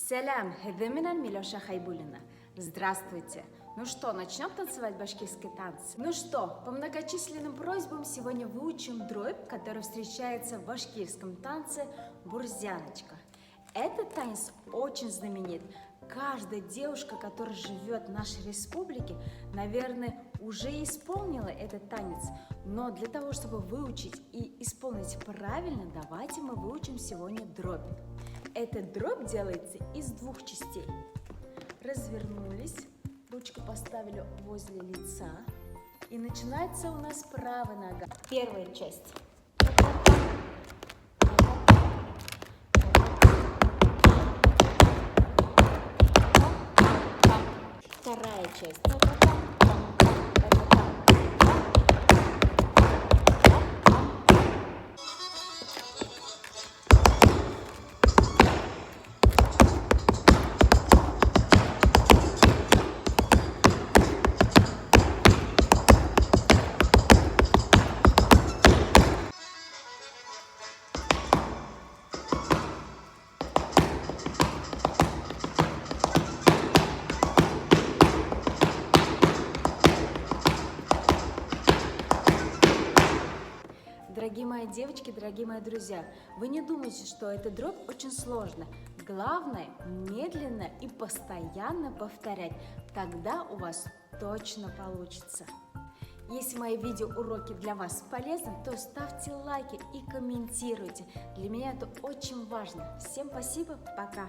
Сәлем, хедеминен Милоша Хайбулина. Здравствуйте. Ну что, начнем танцевать башкирские танцы? Ну что, по многочисленным просьбам сегодня выучим дробь, который встречается в башкирском танце бурзяночка. Этот танец очень знаменит. Каждая девушка, которая живет в нашей республике, наверное, уже исполнила этот танец. Но для того, чтобы выучить и исполнить правильно, давайте мы выучим сегодня дробь. Этот дробь делается из двух частей. Развернулись, ручку поставили возле лица. И начинается у нас правая нога. Первая часть. Вторая часть. Дорогие мои девочки, дорогие мои друзья, вы не думайте, что эта дробь очень сложная. Главное, медленно и постоянно повторять, тогда у вас точно получится. Если мои видеоуроки для вас полезны, то ставьте лайки и комментируйте. Для меня это очень важно. Всем спасибо, пока!